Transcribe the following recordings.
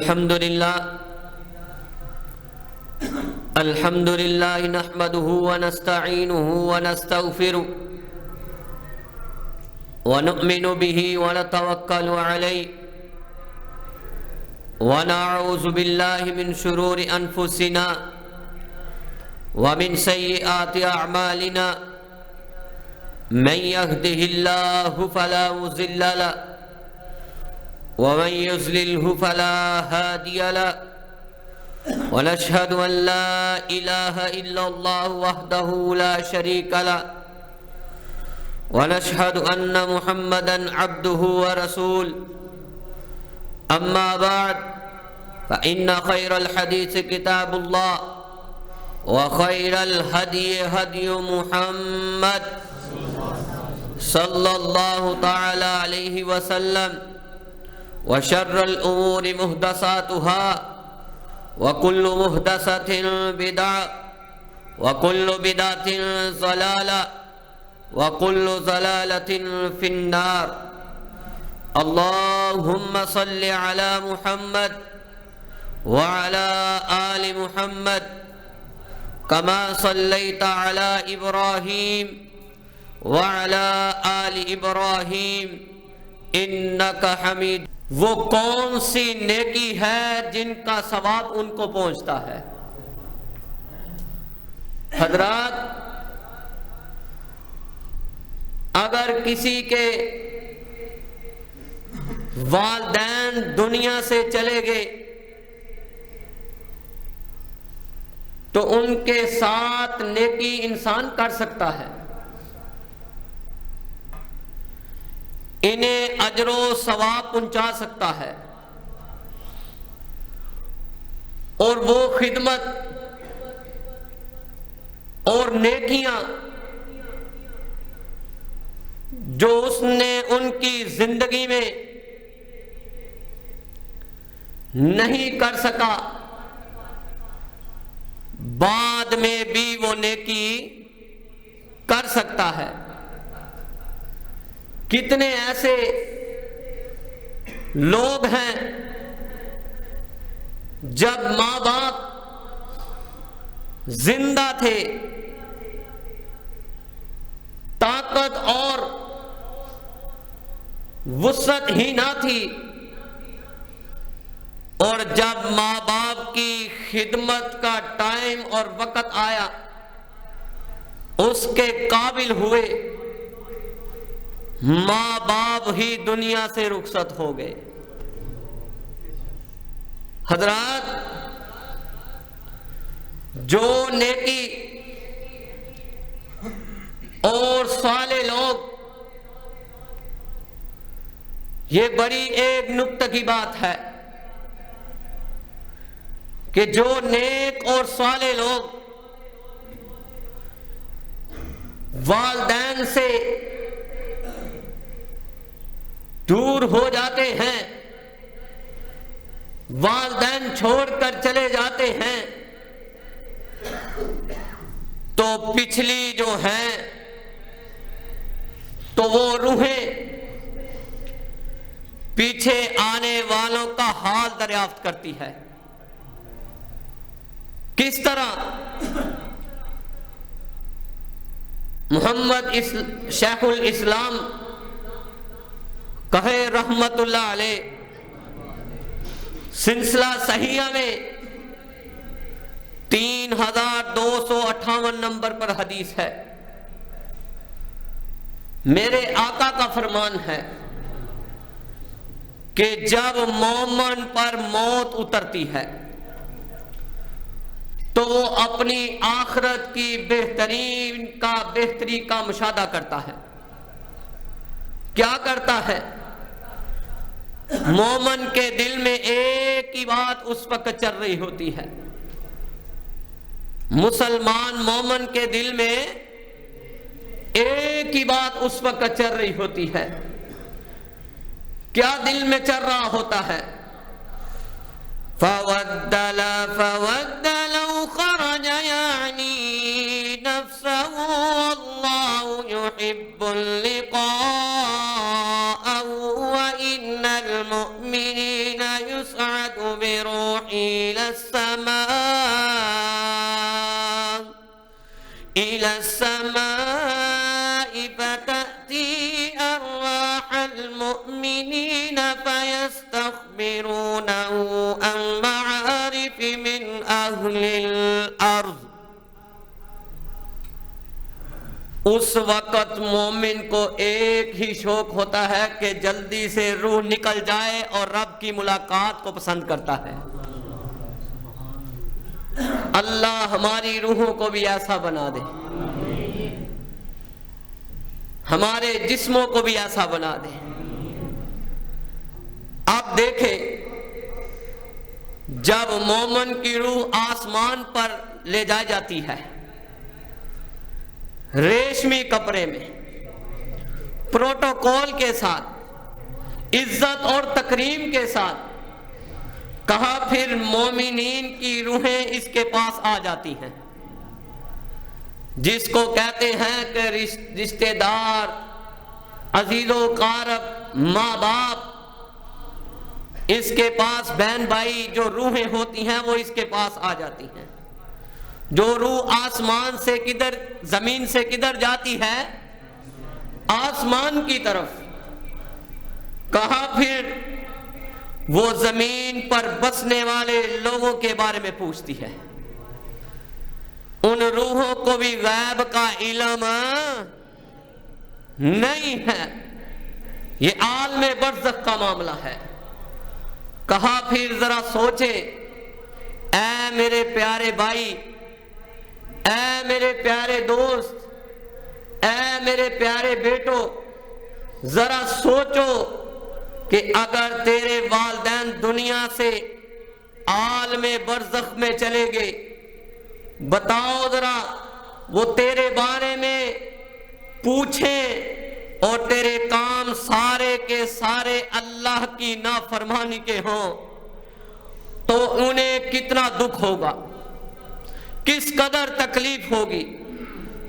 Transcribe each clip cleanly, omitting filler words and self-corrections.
الحمد لله نحمده ونستعينه ونستغفره ونؤمن به ونتوكل عليه ونعوذ بالله من شرور أنفسنا ومن سيئات أعمالنا من يهده الله فلا مضل له ومن يضلله فلا هادي له ونشهد أن لا إله إلا الله وحده لا شريك له ونشهد أن محمدا عبده ورسوله أما بعد فإن خير الحديث كتاب الله وخير الهدي هدي محمد صلى الله تعالى عليه وسلم وشر الأمور محدثاتها وكل محدثة بدعة وكل بدعة ضلالة وكل ضلالة في النار. اللهم صل على محمد وعلى آل محمد كما صليت على إبراهيم وعلى آل إبراهيم إنك حميد. وہ کون سی نیکی ہے جن کا ثواب ان کو پہنچتا ہے؟ حضرات، اگر کسی کے والدین دنیا سے چلے گئے تو ان کے ساتھ نیکی انسان کر سکتا ہے، انہیں اجر و ثواب پہنچا سکتا ہے، اور وہ خدمت اور نیکیاں جو اس نے ان کی زندگی میں نہیں کر سکا، بعد میں بھی وہ نیکی کر سکتا ہے. کتنے ایسے لوگ ہیں جب ماں باپ زندہ تھے، طاقت اور وسعت ہی نہ تھی، اور جب ماں باپ کی خدمت کا ٹائم اور وقت آیا، اس کے قابل ہوئے، ماں باپ ہی دنیا سے رخصت ہو گئے. حضرات، جو نیکی اور صالح لوگ، یہ بڑی ایک نکتہ کی بات ہے کہ جو نیک اور صالح لوگ والدین سے دور ہو جاتے ہیں، والدین چھوڑ کر چلے جاتے ہیں، تو پچھلی جو ہیں تو وہ روحیں پیچھے آنے والوں کا حال دریافت کرتی ہے. کس طرح؟ محمد شیخ الاسلام کہے رحمت اللہ علیہ، سلسلہ صحیحہ میں 3258 نمبر پر حدیث ہے، میرے آقا کا فرمان ہے کہ جب مومن پر موت اترتی ہے تو وہ اپنی آخرت کی بہتری کا مشاہدہ کرتا ہے. کیا کرتا ہے؟ مومن کے دل میں ایک ہی بات اس وقت چل رہی ہوتی ہے. مسلمان مومن کے دل میں ایک ہی بات اس وقت چل رہی ہوتی ہے. کیا دل میں چل رہا ہوتا ہے؟ فَوَدَّ لَوْ خَرَجَ يَعْنِي نَفْسَهُ وَاللَّهُ يُحِبُّ اللِّقَاءَ وَإِنَّ الْمُؤْمِنِينَ يُسْعَدُ بروحي إلى السماء فتأتي أرواح المؤمنين فيستخبرونه عن معارف من أهل الأرض. اس وقت مومن کو ایک ہی شوق ہوتا ہے کہ جلدی سے روح نکل جائے اور رب کی ملاقات کو پسند کرتا ہے. اللہ ہماری روحوں کو بھی ایسا بنا دے, ہمارے جسموں کو بھی ایسا بنا دے. آپ دیکھیں, جب مومن کی روح آسمان پر لے جائی جاتی ہے ریشمی کپڑے میں, پروٹوکول کے ساتھ, عزت اور تکریم کے ساتھ, کہا پھر مومنین کی روحیں اس کے پاس آ جاتی ہیں, جس کو کہتے ہیں کہ رشتہ دار, عزیز و اقارب, ماں باپ, اس کے پاس بہن بھائی جو روحیں ہوتی ہیں وہ اس کے پاس آ جاتی ہیں. جو روح آسمان سے کدھر, زمین سے کدھر جاتی ہے؟ آسمان کی طرف. کہا پھر وہ زمین پر بسنے والے لوگوں کے بارے میں پوچھتی ہے. ان روحوں کو بھی غیب کا علم نہیں ہے, یہ عالم برزخ کا معاملہ ہے. کہا پھر ذرا سوچے, اے میرے پیارے بھائی, اے میرے پیارے دوست, اے میرے پیارے بیٹو, ذرا سوچو کہ اگر تیرے والدین دنیا سے عالم برزخ میں چلے گئے, بتاؤ ذرا وہ تیرے بارے میں پوچھیں اور تیرے کام سارے کے سارے اللہ کی نافرمانی کے ہوں تو انہیں کتنا دکھ ہوگا, کس قدر تکلیف ہوگی.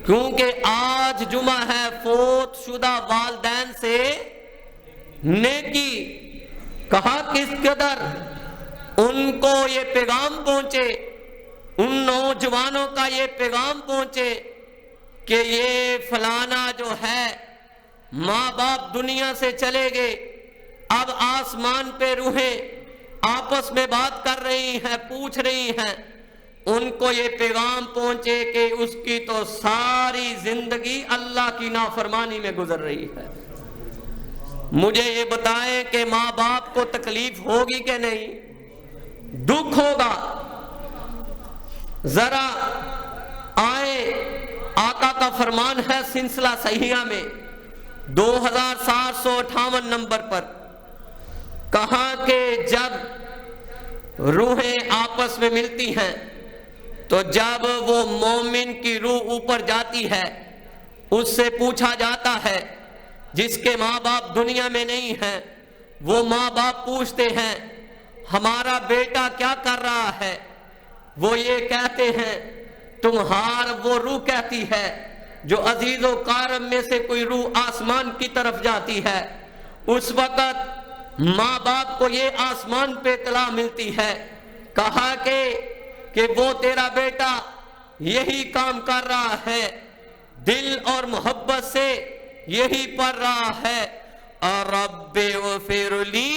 کیونکہ آج جمعہ ہے فوت شدہ والدین سے نیکی. کہا کس قدر ان کو یہ پیغام پہنچے, ان نوجوانوں کا یہ پیغام پہنچے کہ یہ فلانا جو ہے ماں باپ دنیا سے چلے گئے, اب آسمان پہ روحیں آپس میں بات کر رہی ہیں, پوچھ رہی ہیں. ان کو یہ پیغام پہنچے کہ اس کی تو ساری زندگی اللہ کی نافرمانی میں گزر رہی ہے. مجھے یہ بتائیں کہ ماں باپ کو تکلیف ہوگی کہ نہیں؟ دکھ ہوگا. ذرا آئے, آقا کا فرمان ہے سلسلہ صحیحہ میں 2758 نمبر پر, کہا کہ جب روحیں آپس میں ملتی ہیں تو جب وہ مومن کی روح اوپر جاتی ہے اس سے پوچھا جاتا ہے, جس کے ماں باپ دنیا میں نہیں ہیں وہ ماں باپ پوچھتے ہیں ہمارا بیٹا کیا کر رہا ہے؟ وہ یہ کہتے ہیں, تمہار وہ روح کہتی ہے جو عزیز و کارم میں سے کوئی روح آسمان کی طرف جاتی ہے. اس وقت ماں باپ کو یہ آسمان پہ اطلاع ملتی ہے, کہا کہ وہ تیرا بیٹا یہی کام کر رہا ہے, دل اور محبت سے یہی پڑھ رہا ہے, رب اغفر لی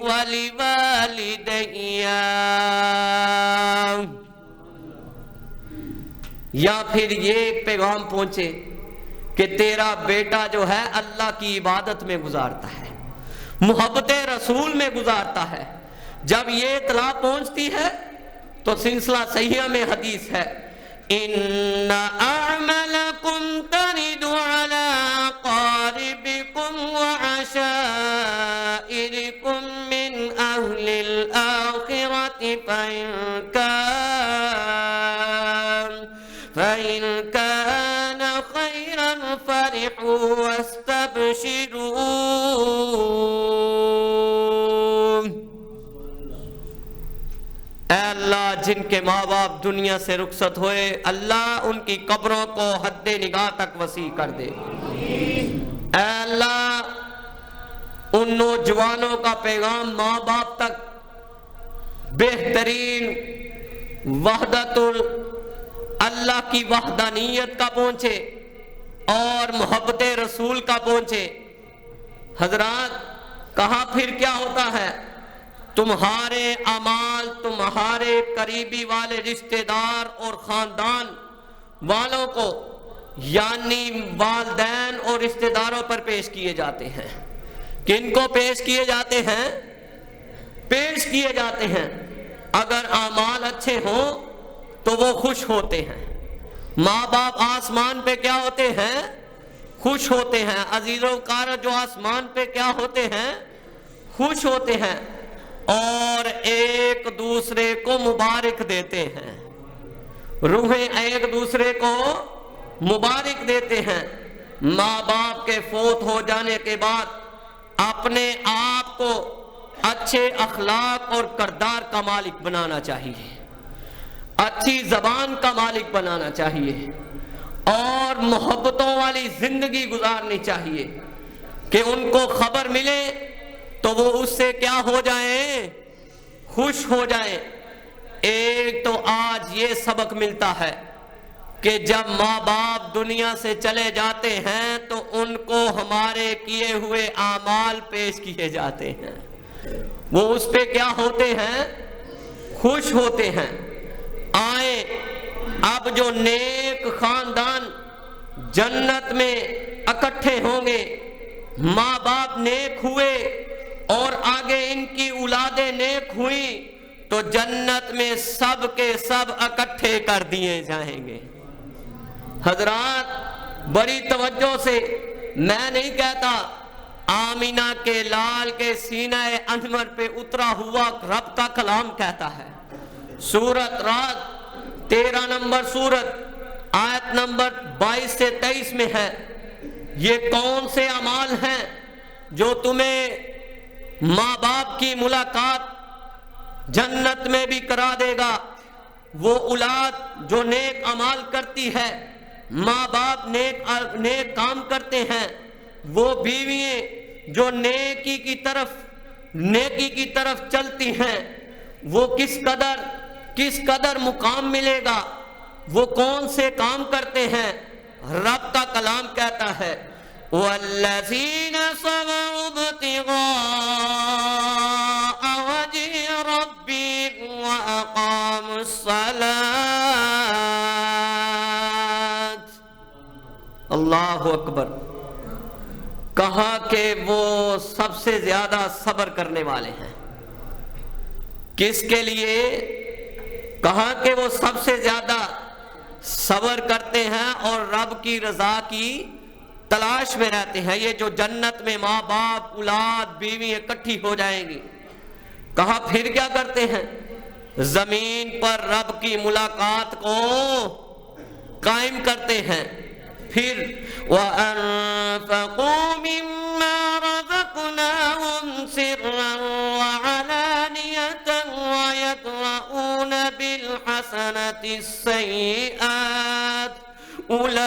ولوالدی. یا پھر یہ پیغام پہنچے کہ تیرا بیٹا جو ہے اللہ کی عبادت میں گزارتا ہے, محبت رسول میں گزارتا ہے. جب یہ اطلاع پہنچتی ہے تو سلسلہ صحیحہ میں حدیث ہے, ان اعمالکم ترد علی قاربکم وعشائرکم من اہل الآخرۃ فإن كان خيرا فرحوا واستبشروا. اے اللہ جن کے ماں باپ دنیا سے رخصت ہوئے, اللہ ان کی قبروں کو حد نگاہ تک وسیع کر دے. اے اللہ ان نوجوانوں کا پیغام ماں باپ تک بہترین وحدت اللہ کی وحدانیت کا پہنچے اور محبت رسول کا پہنچے۔ حضرات کہا پھر کیا ہوتا ہے؟ تمہارے اعمال تمہارے قریبی والے رشتہ دار اور خاندان والوں کو یعنی والدین اور رشتہ داروں پر پیش کیے جاتے ہیں۔ کن کو پیش کیے جاتے ہیں؟ پیش کیے جاتے ہیں۔ اگر اعمال اچھے ہوں تو وہ خوش ہوتے ہیں۔ ماں باپ آسمان پہ کیا ہوتے ہیں؟ خوش ہوتے ہیں۔ عزیزوں کار جو آسمان پہ کیا ہوتے ہیں؟ خوش ہوتے ہیں اور ایک دوسرے کو مبارک دیتے ہیں۔ روحیں ایک دوسرے کو مبارک دیتے ہیں۔ ماں باپ کے فوت ہو جانے کے بعد اپنے آپ کو اچھے اخلاق اور کردار کا مالک بنانا چاہیے، اچھی زبان کا مالک بنانا چاہیے اور محبتوں والی زندگی گزارنی چاہیے کہ ان کو خبر ملے تو وہ اس سے کیا ہو جائیں؟ خوش ہو جائیں۔ ایک تو آج یہ سبق ملتا ہے کہ جب ماں باپ دنیا سے چلے جاتے ہیں تو ان کو ہمارے کیے ہوئے اعمال پیش کیے جاتے ہیں، وہ اس پہ کیا ہوتے ہیں؟ خوش ہوتے ہیں۔ آئیں اب جو نیک خاندان جنت میں اکٹھے ہوں گے، ماں باپ نیک ہوئے اور آگے ان کی اولادیں نیک ہوئیں تو جنت میں سب کے سب اکٹھے کر دیے جائیں گے۔ حضرات بڑی توجہ سے، میں نہیں کہتا، آمینہ کے لال کے سینہ انور پہ اترا ہوا رب کا کلام کہتا ہے۔ سورت رات 13 نمبر سورت آیت نمبر 22 سے 23 میں ہے، یہ کون سے اعمال ہیں جو تمہیں ماں باپ کی ملاقات جنت میں بھی کرا دے گا؟ وہ اولاد جو نیک اعمال کرتی ہے، ماں باپ نیک کام کرتے ہیں، وہ بیوییں جو نیکی کی طرف چلتی ہیں، وہ کس قدر مقام ملے گا؟ وہ کون سے کام کرتے ہیں؟ رب کا کلام کہتا ہے وَالَّذِينَ صَبَرُوا ابْتِغَاءَ وَجْهِ رَبِّهِمْ وَأَقَامُوا الصَّلَاةَ۔ اللہ اکبر۔ کہا کہ وہ سب سے زیادہ صبر کرنے والے ہیں۔ کس کے لیے؟ کہا کہ وہ سب سے زیادہ صبر کرتے ہیں اور رب کی رضا کی تلاش میں رہتے ہیں۔ یہ جو جنت میں ماں باپ اولاد بیوی اکٹھی ہو جائیں گی، کہا پھر کیا کرتے ہیں؟ زمین پر رب کی ملاقات کو قائم کرتے ہیں۔ پھر وَأَنفَقُوا مِمَّا رَزَقْنَاهُمْ سِرًّا وَعَلَانِيَةً وَيَدْرَءُونَ بِالْحَسَنَةِ السَّيِّئَةَ أُولَئِكَ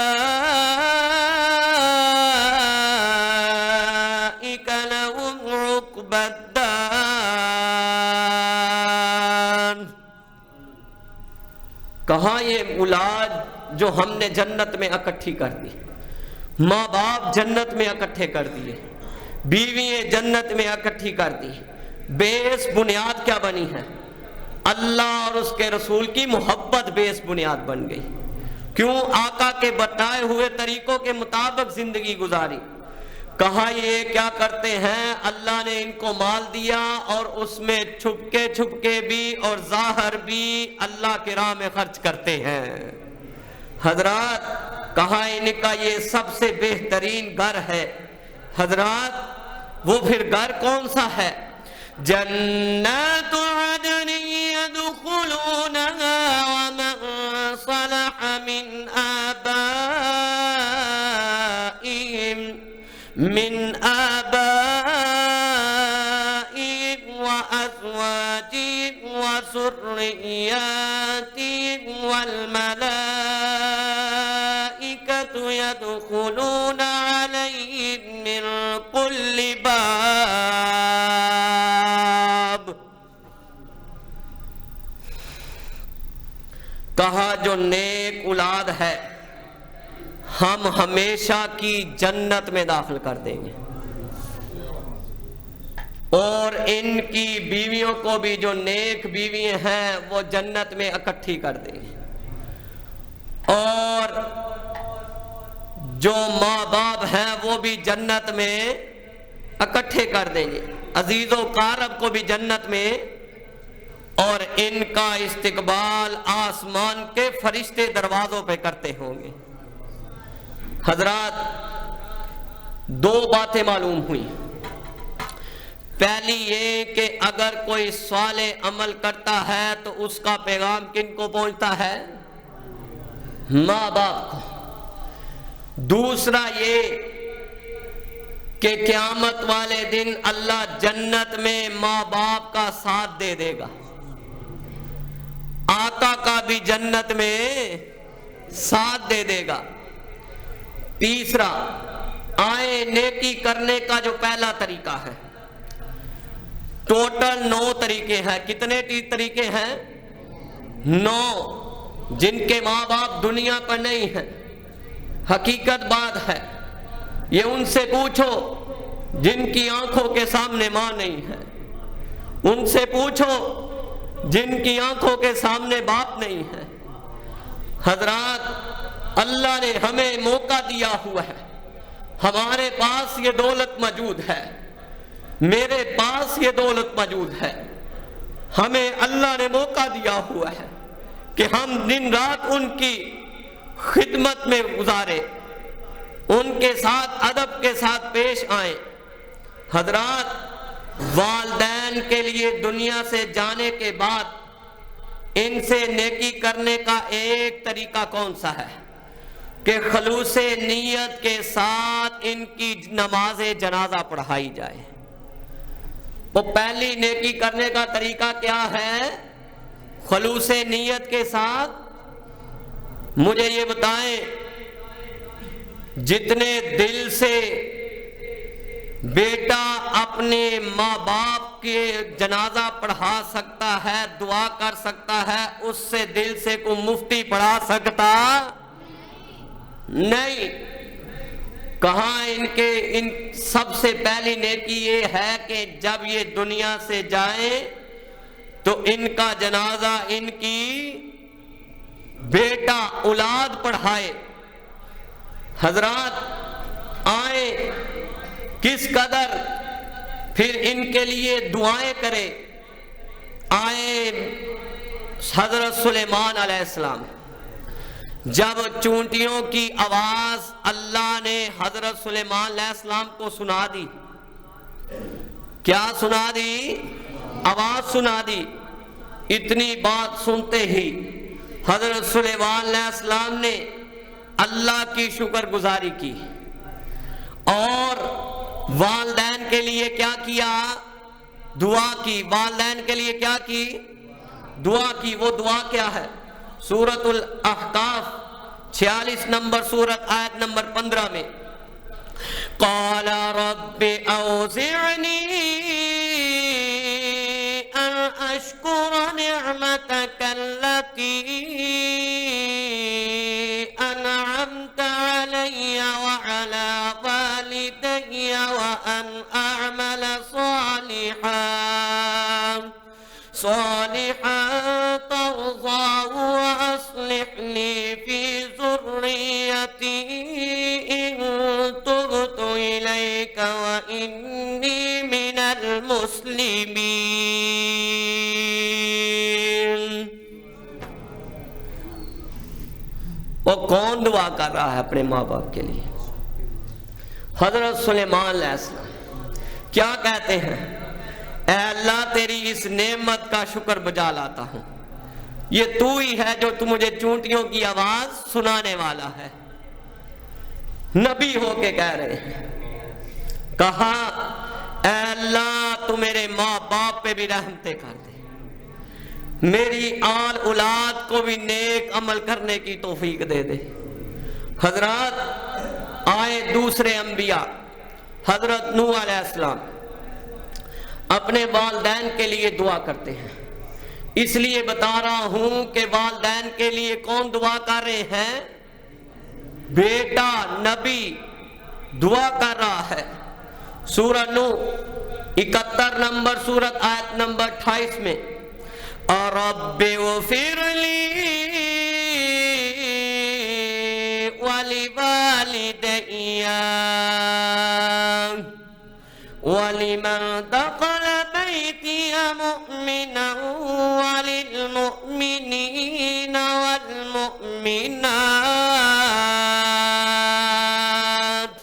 لَهُمْ عُقْبَى الدَّارِ۔ کہا یہ اولاد جو ہم نے جنت میں اکٹھی کر دی، ماں باپ جنت میں اکٹھے کر دیے، بیوییں جنت میں اکٹھی کر دی، بیس بنیاد کیا بنی ہے؟ اللہ اور اس کے رسول کی محبت بیس بنیاد بن گئی۔ کیوں؟ آقا کے بتائے ہوئے طریقوں کے مطابق زندگی گزاری۔ کہا یہ کیا کرتے ہیں؟ اللہ نے ان کو مال دیا اور اس میں چھپ کے بھی اور ظاہر بھی اللہ کی راہ میں خرچ کرتے ہیں۔ حضرات کہا ان کا یہ سب سے بہترین گھر ہے۔ حضرات وہ پھر گھر کون سا ہے؟ جنات عدن يدخلونها ومن صلح من آبائهم وأزواجهم وذرياتهم والملائكة يدخلون عليهم من كل باب کہا جو نیک اولاد ہے ہم ہمیشہ کی جنت میں داخل کر دیں گے، اور ان کی بیویوں کو بھی جو نیک بیویاں ہیں وہ جنت میں اکٹھی کر دیں گے، اور جو ماں باپ ہیں وہ بھی جنت میں اکٹھے کر دیں گے، عزیز و قارب کو بھی جنت میں، اور ان کا استقبال آسمان کے فرشتے دروازوں پہ کرتے ہوں گے۔ حضرات، دو باتیں معلوم ہوئی۔ پہلی یہ کہ اگر کوئی صالح عمل کرتا ہے تو اس کا پیغام کن کو پہنچتا ہے؟ ماں باپ کو۔ دوسرا یہ کہ قیامت والے دن اللہ جنت میں ماں باپ کا ساتھ دے دے گا، آقا کا بھی جنت میں ساتھ دے دے گا۔ تیسرا، آئے نیکی کرنے کا جو پہلا طریقہ ہے، ٹوٹل 9 طریقے ہیں۔ کتنے طریقے ہیں؟ 9، جن کے ماں باپ دنیا پر نہیں ہیں۔ حقیقت بات ہے، یہ ان سے پوچھو جن کی آنکھوں کے سامنے ماں نہیں ہے، ان سے پوچھو جن کی آنکھوں کے سامنے باپ نہیں ہے۔ حضرات، اللہ نے ہمیں موقع دیا ہوا ہے، ہمارے پاس یہ دولت موجود ہے، میرے پاس یہ دولت موجود ہے، ہمیں اللہ نے موقع دیا ہوا ہے کہ ہم دن رات ان کی خدمت میں گزارے، ان کے ساتھ ادب کے ساتھ پیش آئیں۔ حضرات، والدین کے لیے دنیا سے جانے کے بعد ان سے نیکی کرنے کا ایک طریقہ کون سا ہے؟ کہ خلوص نیت کے ساتھ ان کی نماز جنازہ پڑھائی جائے۔ وہ پہلی نیکی کرنے کا طریقہ کیا ہے؟ خلوص نیت کے ساتھ۔ مجھے یہ بتائیں، جتنے دل سے بیٹا اپنے ماں باپ کے جنازہ پڑھا سکتا ہے، دعا کر سکتا ہے، اس سے دل سے کوئی مفتی پڑھا سکتا نہیں۔ کہاں ان سب سے پہلی نیکی یہ ہے کہ جب یہ دنیا سے جائیں تو ان کا جنازہ ان کی بیٹا اولاد پڑھائے۔ حضرات، آئیں کس قدر پھر ان کے لیے دعائیں کرے۔ آئے حضرت سلیمان علیہ السلام، جب چونٹیوں کی آواز اللہ نے حضرت سلیمان علیہ السلام کو سنا دی، کیا سنا دی؟ آواز سنا دی۔ اتنی بات سنتے ہی حضرت سلیمان علیہ السلام نے اللہ کی شکر گزاری کی، اور والدین کے لیے کیا کیا؟ دعا کی۔ والدین کے لیے کیا کی؟ دعا کی۔ وہ دعا کیا ہے؟ سورۃ الاحقاف 46 نمبر سورت آیت نمبر 15 میں، قال رب اوزعنی ان اشکر نعمتک التي انعمت علی وعلى والدی وان اعمل صالحا ترضاه واصلح لي في ذريتي ان تبت اليك واني من المسلمين۔ وہ کون دعا کر رہا ہے اپنے ماں باپ کے لیے؟ حضرت سلیمان علیہ السلام کیا کہتے ہیں؟ اے اللہ، تیری اس نعمت کا شکر بجا لاتا ہوں، یہ تو ہی ہے جو تو مجھے چونٹیوں کی آواز سنانے والا ہے۔ نبی ہو کے کہہ رہے ہیں۔ کہا، اے اللہ، تو میرے ماں باپ پہ بھی رحمتیں کر دے، میری آل اولاد کو بھی نیک عمل کرنے کی توفیق دے دے۔ حضرات، آئے دوسرے انبیاء، حضرت نوح علیہ السلام اپنے والدین کے لیے دعا کرتے ہیں اس لیے بتا رہا ہوں کہ والدین کے لیے کون دعا کر رہے ہیں؟ بیٹا نبی دعا کر رہا ہے۔ سورہ نوح 71 نمبر سورت آیت نمبر 28 میں رب اغفر لی ولوالدی ولمن دخل بیتی مؤمنا وللمؤمنین والمؤمنات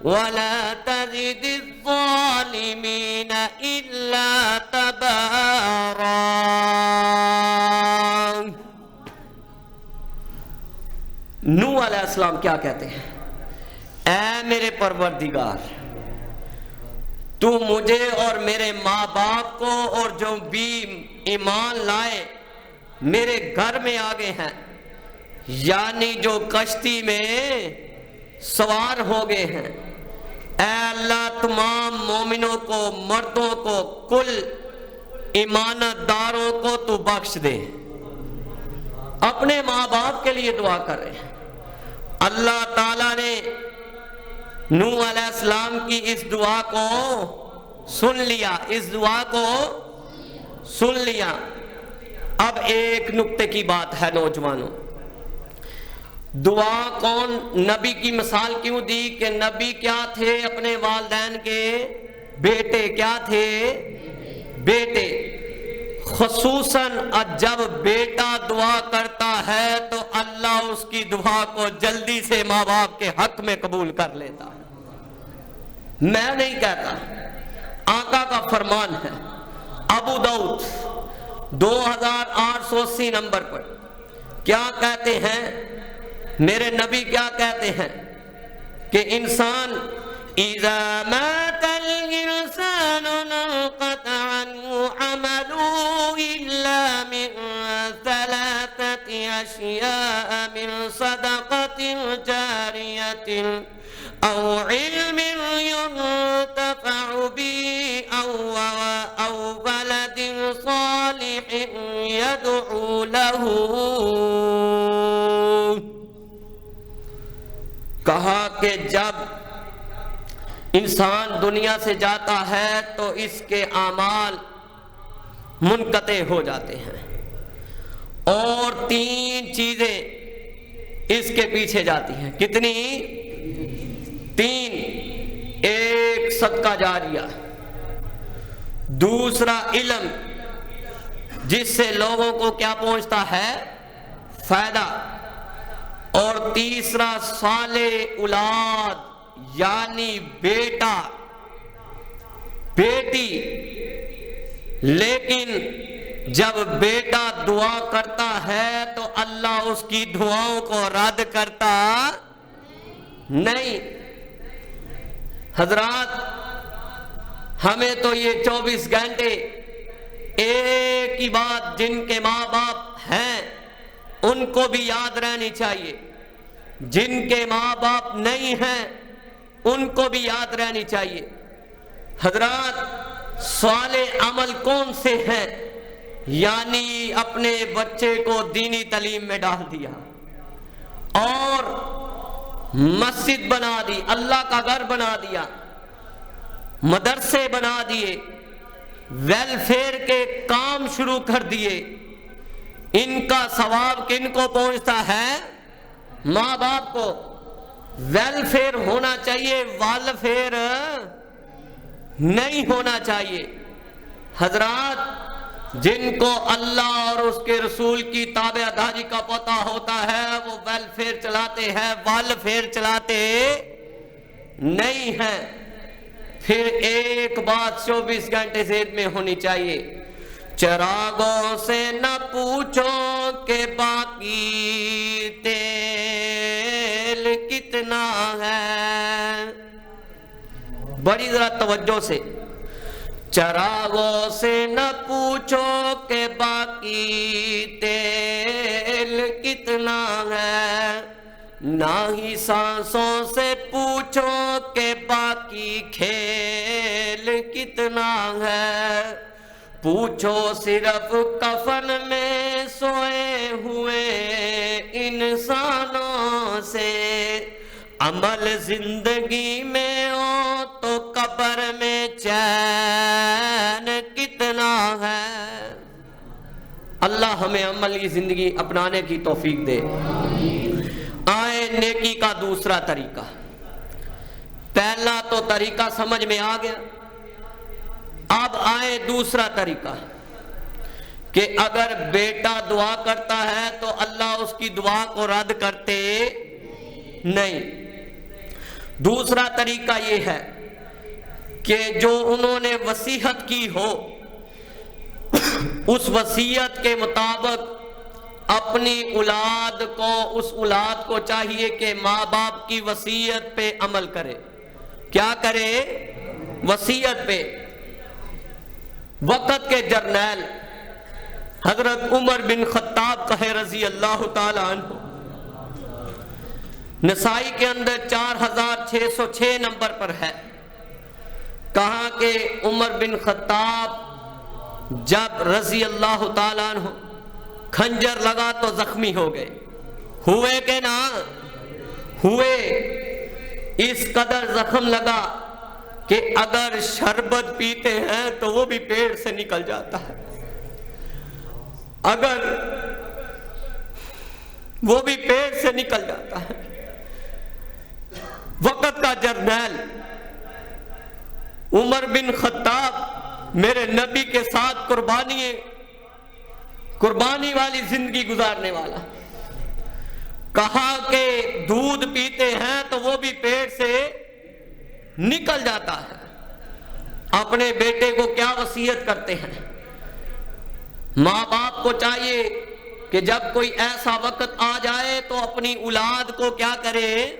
ولا تزد الظالمین الا تبارا۔ نوح علیہ السلام کیا کہتے ہیں؟ اے میرے پروردگار، تو مجھے اور میرے ماں باپ کو اور جو بھی ایمان لائے میرے گھر میں آگے ہیں، یعنی جو کشتی میں سوار ہو گئے ہیں، اے اللہ تمام مومنوں کو، مردوں کو، کل ایمانت داروں کو تو بخش دے۔ اپنے ماں باپ کے لیے دعا کر رہے ہیں۔ اللہ تعالیٰ نے نوح علیہ السلام کی اس دعا کو سن لیا، اس دعا کو سن لیا۔ اب ایک نکتے کی بات ہے نوجوانوں، دعا کون نبی کی مثال کیوں دی کہ نبی کیا تھے؟ اپنے والدین کے بیٹے، کیا تھے؟ بیٹے۔ خصوصاً جب بیٹا دعا کرتا ہے تو اللہ اس کی دعا کو جلدی سے ماں باپ کے حق میں قبول کر لیتا ہے۔ میں نہیں کہتا، آقا کا فرمان ہے۔ ابو داؤد 2880 نمبر پر کیا کہتے ہیں؟ میرے نبی کیا کہتے ہیں کہ انسان اذا مات الانسان انقطع عنه عمله الا من ثلاثة اشياء من صدقة جارية او علم ينتفع به او ولد صالح يدعو له۔ کہا کہ جب انسان دنیا سے جاتا ہے تو اس کے اعمال منقطع ہو جاتے ہیں، اور 3 چیزیں اس کے پیچھے جاتی ہیں۔ کتنی؟ 3۔ ایک صدقہ جاریہ، دوسرا علم جس سے لوگوں کو کیا پہنچتا ہے؟ فائدہ، اور تیسرا صالح اولاد یعنی بیٹا بیٹی۔ لیکن جب بیٹا دعا کرتا ہے تو اللہ اس کی دعاؤں کو رد کرتا نہیں۔ حضرات، ہمیں تو یہ 24 گھنٹے ایک ہی بات جن کے ماں باپ ہیں ان کو بھی یاد رہنی چاہیے، جن کے ماں باپ نہیں ہیں ان کو بھی یاد رہنی چاہیے۔ حضرات، صالح عمل کون سے ہیں؟ یعنی اپنے بچے کو دینی تعلیم میں ڈال دیا اور مسجد بنا دی، اللہ کا گھر بنا دیا، مدرسے بنا دیے، ویلفیئر کے کام شروع کر دیے۔ ان کا ثواب کن کو پہنچتا ہے؟ ماں باپ کو۔ ویلفیئر ہونا چاہیے، والفیئر نہیں ہونا چاہیے۔ حضرات، جن کو اللہ اور اس کے رسول کی تابع داری کا پتہ ہوتا ہے وہ ویلفیئر چلاتے ہیں، والفیئر چلاتے نہیں ہیں۔ پھر ایک بات 24 گھنٹے ذہن میں ہونی چاہیے، چراغوں سے نہ پوچھو کہ باقی تیل کتنا ہے۔ بڑی ذرا توجہ سے، چراغوں سے نہ پوچھو کہ باقی تیل کتنا ہے، نہ ہی سانسوں سے پوچھو کہ باقی کھیل کتنا ہے۔ پوچھو صرف کفن میں سوئے ہوئے انسانوں سے، عمل زندگی میں ہو تو قبر میں چین کتنا ہے۔ اللہ ہمیں عمل کی زندگی اپنانے کی توفیق دے۔ آئے نیکی کا دوسرا طریقہ۔ پہلا تو طریقہ سمجھ میں آ گیا، اب آئے دوسرا طریقہ کہ اگر بیٹا دعا کرتا ہے تو اللہ اس کی دعا کو رد کرتے نہیں۔ دوسرا طریقہ یہ ہے کہ جو انہوں نے وصیت کی ہو اس وصیت کے مطابق اپنی اولاد کو، اس اولاد کو چاہیے کہ ماں باپ کی وصیت پہ عمل کرے۔ کیا کرے؟ وصیت پہ۔ وقت کے جرنیل حضرت عمر بن خطاب کہے رضی اللہ تعالی عنہ، نسائی کے اندر 4606 نمبر پر ہے، کہا کہ عمر بن خطاب جب رضی اللہ تعالیٰ عنہ کھنجر لگا تو زخمی ہو گئے۔ ہوئے کہ نہ ہوئے؟ اس قدر زخم لگا کہ اگر شربت پیتے ہیں تو وہ بھی پیٹ سے نکل جاتا ہے، اگر وہ بھی پیٹ سے نکل جاتا ہے۔ وقت کا جرنیل عمر بن خطاب میرے نبی کے ساتھ قربانی والی زندگی گزارنے والا، کہا کہ دودھ پیتے ہیں تو وہ بھی پیٹ سے نکل جاتا ہے۔ اپنے بیٹے کو کیا وصیت کرتے ہیں؟ ماں باپ کو چاہیے کہ جب کوئی ایسا وقت آ جائے تو اپنی اولاد کو کیا کرے؟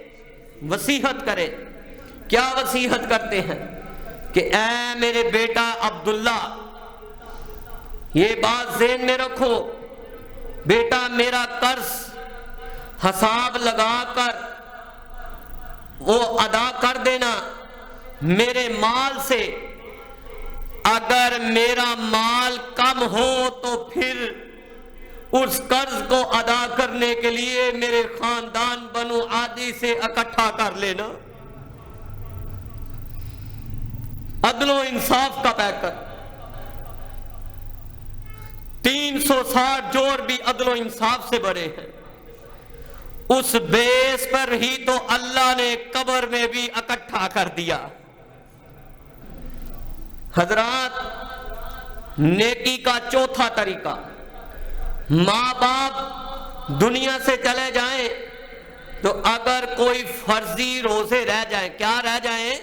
وصیت کرے۔ کیا وصیت کرتے ہیں کہ اے میرے بیٹا عبداللہ، یہ بات ذہن میں رکھو، بیٹا میرا قرض حساب لگا کر وہ ادا کر دینا میرے مال سے، اگر میرا مال کم ہو تو پھر اس قرض کو ادا کرنے کے لیے میرے خاندان بنو عادی سے اکٹھا کر لینا۔ عدل و انصاف کا پیکر، 360 جوڑ بھی عدل و انصاف سے بڑے ہیں۔ اس بیس پر ہی تو اللہ نے قبر میں بھی اکٹھا کر دیا۔ حضرات، نیکی کا چوتھا طریقہ، ماں باپ دنیا سے چلے جائیں تو اگر کوئی فرضی روزے رہ جائیں، کیا رہ جائیں؟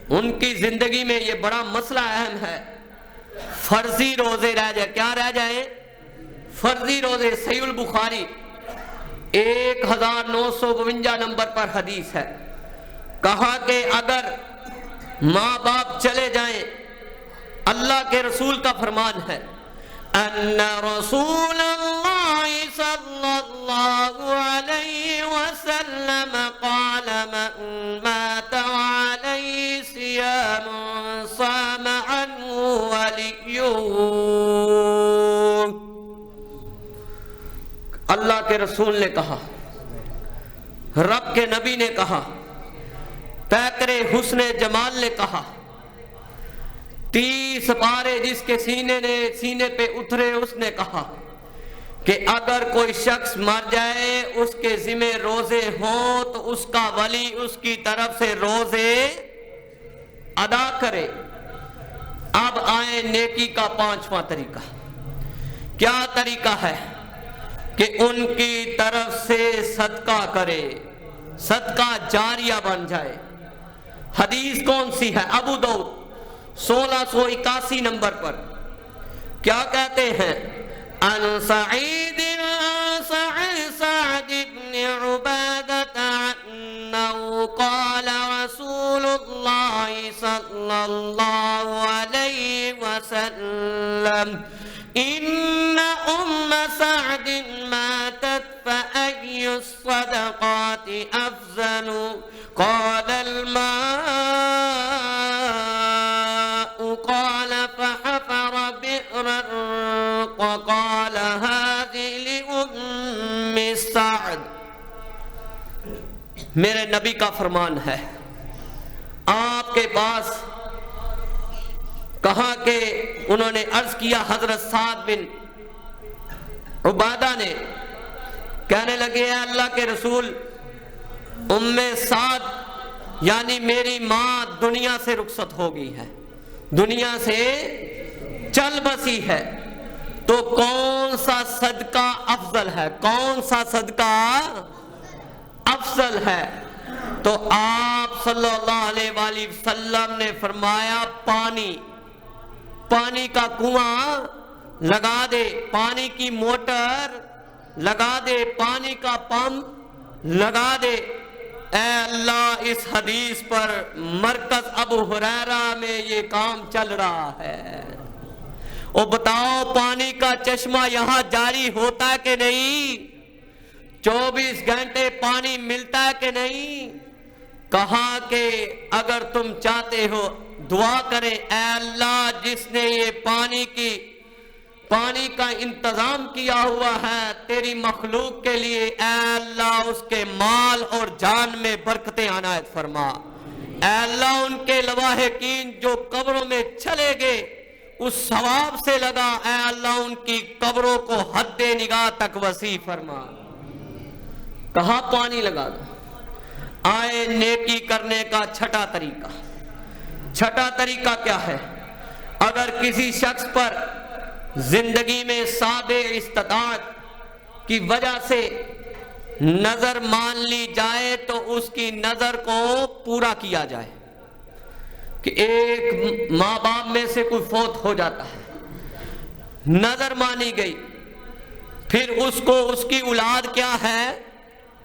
ان کی زندگی میں یہ بڑا مسئلہ اہم ہے، فرضی روزے رہ جائیں۔ کیا رہ جائیں؟ فرضی روزے۔ صحیح البخاری 1952 نمبر پر حدیث ہے، کہا کہ اگر ماں باپ چلے جائیں، اللہ کے رسول کا فرمان ہے، ان رسول اللہ صلی اللہ علیہ وسلم قال من مات علیہ صیام صام عنہ ولیہ۔ اللہ کے رسول نے کہا، رب کے نبی نے کہا، پیکر حسن جمال نے کہا، 30 پارے جس کے سینے پہ اترے اس نے کہا کہ اگر کوئی شخص مر جائے اس کے ذمہ روزے ہوں تو اس کا ولی اس کی طرف سے روزے ادا کرے۔ اب آئے نیکی کا 5واں طریقہ۔ کیا طریقہ ہے؟ کہ ان کی طرف سے صدقہ کرے، صدقہ جاریہ بن جائے۔ حدیث کون سی ہے؟ ابو داؤد 1681 نمبر پر کیا کہتے ہیں؟ عن سعید سعد بن عبادة عنه قال رسول الله صلى الله عليه وسلم إن سعد ماتت فأي الصدقات أفضل؟ قال الماء، قال فحفر نبی کا فرمان ہے. آپ کے پاس کہا کہ انہوں نے عرض کیا حضرت سعد بن عبادہ نے, کہنے لگے اے اللہ کے رسول, سعد یعنی میری ماں دنیا سے رخصت ہو گئی ہے, دنیا سے چل بسی ہے, تو کون سا صدقہ افضل ہے, کون سا صدقہ افضل ہے؟ تو آپ صلی اللہ علیہ وآلہ وسلم نے فرمایا پانی کا کنواں لگا دے, پانی کی موٹر لگا دے, پانی کا پمپ لگا دے. اے اللہ, اس حدیث پر مرکز ابو ہریرہ میں یہ کام چل رہا ہے. او بتاؤ پانی کا چشمہ یہاں جاری ہوتا ہے کہ نہیں؟ 24 گھنٹے پانی ملتا ہے کہ نہیں؟ کہا کہ اگر تم چاہتے ہو دعا کریں, اے اللہ جس نے یہ پانی کا انتظام کیا ہوا ہے تیری مخلوق کے لیے, اے اللہ اس کے مال اور جان میں برکتیں عنایت فرما. اے اللہ ان کے لواحقین جو قبروں میں چلے گئے اس ثواب سے لگا, اے اللہ ان کی قبروں کو حد نگاہ تک وسیع فرما. کہا پانی لگا دو. آئے نیکی کرنے کا چھٹا طریقہ کیا ہے؟ اگر کسی شخص پر زندگی میں سابع استطاعت کی وجہ سے نظر مان لی جائے تو اس کی نظر کو پورا کیا جائے. کہ ایک ماں باپ میں سے کوئی فوت ہو جاتا ہے, نظر مانی گئی, پھر اس کو اس کی اولاد کیا ہے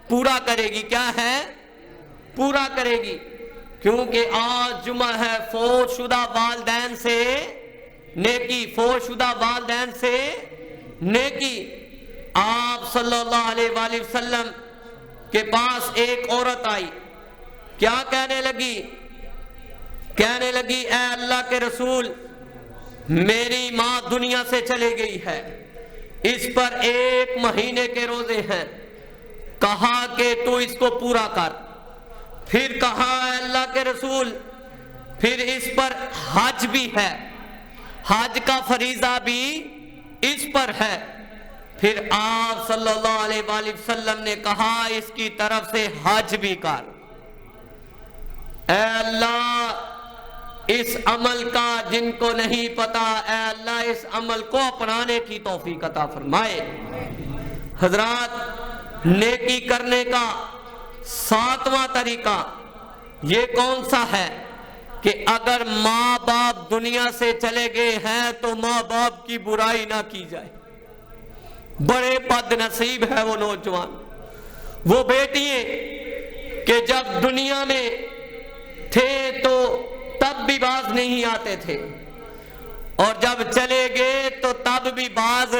پورا کرے گی, کیا ہے پورا کرے گی. کیونکہ آج جمعہ ہے, فوت شدہ والدین سے نیکی, فوت شدہ والدین سے نیکی. آپ صلی اللہ علیہ وآلہ وسلم کے پاس ایک عورت آئی, کیا کہنے لگی اے اللہ کے رسول, میری ماں دنیا سے چلے گئی ہے, اس پر 1 مہینے کے روزے ہیں. کہا کہ تو اس کو پورا کر. پھر کہا اے اللہ کے رسول, پھر اس پر حج بھی ہے, حج کا فریضہ بھی اس پر ہے. پھر آپ صلی اللہ علیہ وآلہ وسلم نے کہا اس کی طرف سے حج بھی کر. اے اللہ اس عمل کا جن کو نہیں پتا, اے اللہ اس عمل کو اپنانے کی توفیق عطا فرمائے. حضرات, نیکی کرنے کا 7واں طریقہ یہ کون سا ہے کہ اگر ماں باپ دنیا سے چلے گئے ہیں تو ماں باپ کی برائی نہ کی جائے. بڑے بد نصیب ہے وہ نوجوان, وہ بیٹیاں کہ جب دنیا میں تھے تو تب بھی باز نہیں آتے تھے, اور جب چلے گئے تو تب بھی باز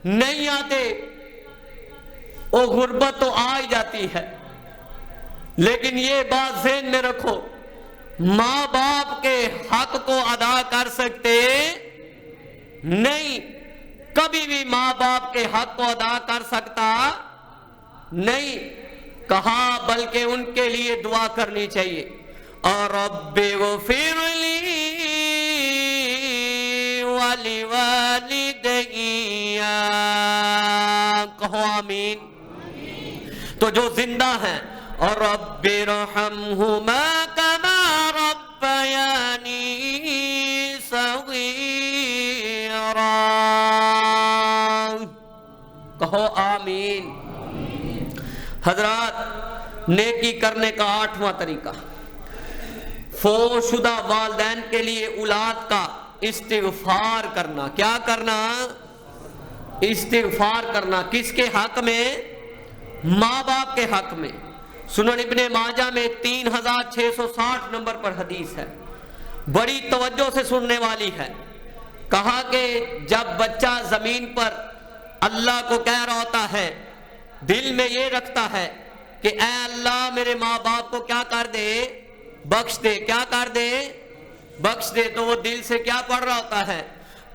نہیں آتے. وہ غربت تو آ ہی جاتی ہے, لیکن یہ بات ذہن میں رکھو, ماں باپ کے حق کو ادا کر سکتے نہیں, کبھی بھی ماں باپ کے حق کو ادا کر سکتا نہیں. کہا بلکہ ان کے لیے دعا کرنی چاہیے, اور رب اغفر لی ولوالدی, کہو آمین. تو جو زندہ ہیں, اور رب ارحمہما کما ربیانی صغیرا, کہو آمین. حضرات, نیکی کرنے کا 8واں طریقہ, فوت شدہ والدین کے لیے اولاد کا استغفار کرنا. کیا کرنا؟ استغفار کرنا. کس کے حق میں؟ ماں باپ کے حق میں. سنن ابن ماجہ میں 3660 نمبر پر حدیث ہے, بڑی توجہ سے سننے والی ہے. کہا کہ جب بچہ زمین پر اللہ کو کہہ رہا ہوتا ہے, دل میں یہ رکھتا ہے کہ اے اللہ میرے ماں باپ کو کیا کر دے, بخش دے. کیا کر دے؟ بخش دے. تو وہ دل سے کیا پڑھ رہا ہوتا ہے؟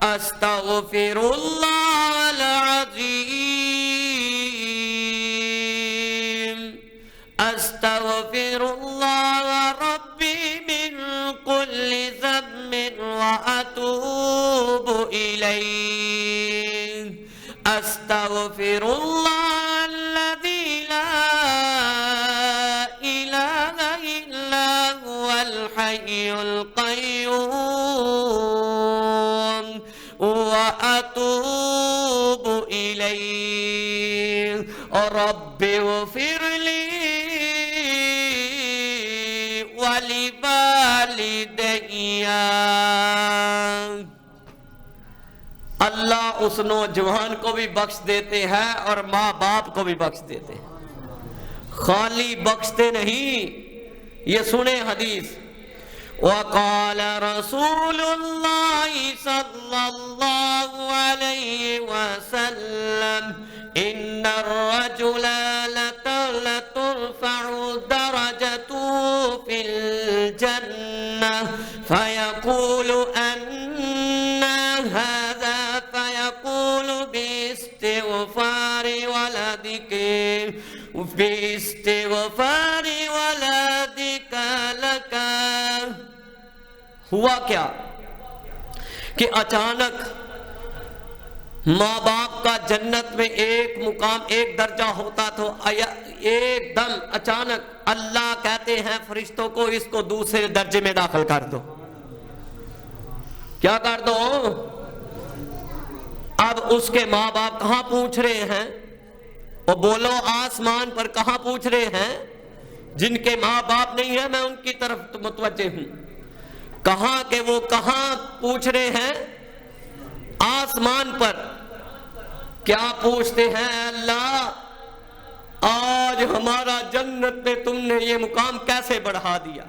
استغفر اللہ العظیم, وأتوب إليه أستغفر الله الذي لا إله إلا هو الحي القيوم وأتوب إليه رب اغفر لي ولوالدي. اللہ اس نوجوان کو بھی بخش دیتے ہیں اور ماں باپ کو بھی بخش دیتے ہیں، خالی بخشتے نہیں. یہ سنیں حدیث، وقال رسول اللہ صلی اللہ علیہ وسلم ان الرجل لترفع درجته في الجنة فيقول أن هذا فيقول باستغفار ولدك لك. ہوا کیا کہ اچانک ماں باپ کا جنت میں ایک مقام ایک درجہ ہوتا تو ایک دم اچانک اللہ کہتے ہیں فرشتوں کو اس کو دوسرے درجے میں داخل کر دو. کیا کر دو؟ اب اس کے ماں باپ کہاں پوچھ رہے ہیں؟ وہ بولو آسمان پر کہاں پوچھ رہے ہیں؟ جن کے ماں باپ نہیں ہیں میں ان کی طرف متوجہ ہوں. کہاں کہ وہ کہاں پوچھ رہے ہیں؟ آسمان پر. کیا پوچھتے ہیں؟ اللہ آج ہمارا جنت میں تم نے یہ مقام کیسے بڑھا دیا؟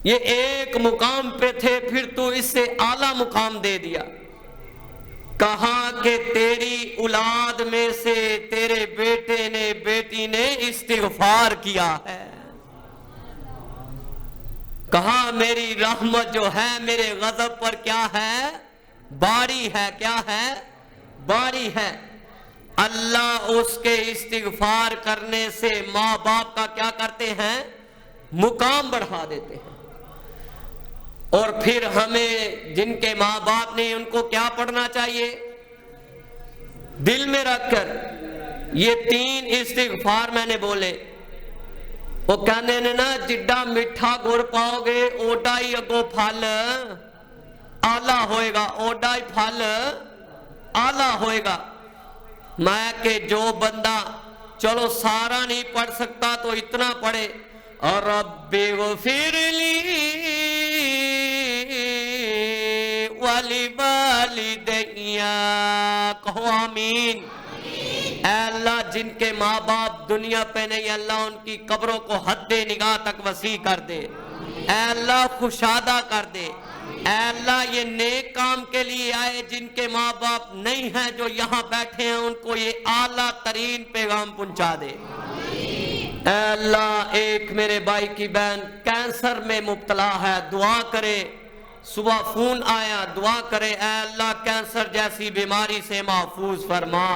یہ ایک مقام پہ تھے پھر تو اس سے اعلیٰ مقام دے دیا. کہا کہ تیری اولاد میں سے تیرے بیٹے نے بیٹی نے استغفار کیا ہے. کہا میری رحمت جو ہے میرے غضب پر کیا ہے؟ باری ہے. کیا ہے؟ باری ہے. اللہ اس کے استغفار کرنے سے ماں باپ کا کیا کرتے ہیں؟ مقام بڑھا دیتے ہیں. اور پھر ہمیں جن کے ماں باپ نہیں ان کو کیا پڑھنا چاہیے؟ دل میں رکھ کر یہ 3 استغفار میں نے بولے. وہ کہنے نے نا جڈا میٹھا گڑ پاؤ گے اوڈا ہی اگو پھل آلہ ہوئے گا. اوڈا ہی پھل آلہ ہوئے گا. میں کہ جو بندہ چلو سارا نہیں پڑھ سکتا تو اتنا پڑھے اور رب اغفر لی وَلِوَالِدَيَّ. کہو آمین. اے اللہ جن کے ماں باپ دنیا پہ نہیں اللہ ان کی قبروں کو حد نگاہ تک وسیع کر دے. اے اللہ خوشادہ کر دے. اے اللہ یہ نیک کام کے لیے آئے جن کے ماں باپ نہیں ہیں جو یہاں بیٹھے ہیں ان کو یہ اعلیٰ ترین پیغام پہنچا دے. اے اللہ ایک میرے بھائی کی بہن کینسر میں مبتلا ہے دعا کرے. صبح فون آیا دعا کرے. اے اللہ کینسر جیسی بیماری سے محفوظ فرما.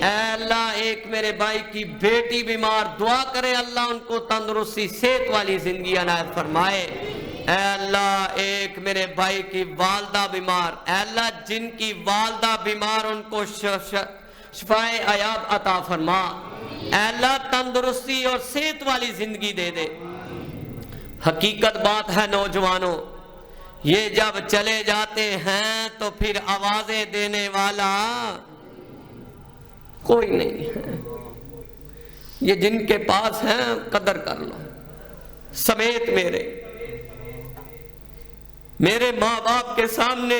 اے اللہ ایک میرے بھائی کی بیٹی بیمار دعا کرے اللہ ان کو تندرستی صحت والی زندگی عنایت فرمائے. اے اللہ ایک میرے بھائی کی والدہ بیمار. اے اللہ جن کی والدہ بیمار ان کو شفائے عیاب عطا فرما. اے اللہ تندرستی اور صحت والی زندگی دے دے. حقیقت بات ہے نوجوانوں یہ جب چلے جاتے ہیں تو پھر آوازیں دینے والا کوئی نہیں ہے. یہ جن کے پاس ہیں قدر کر لو. سمیت میرے ماں باپ کے سامنے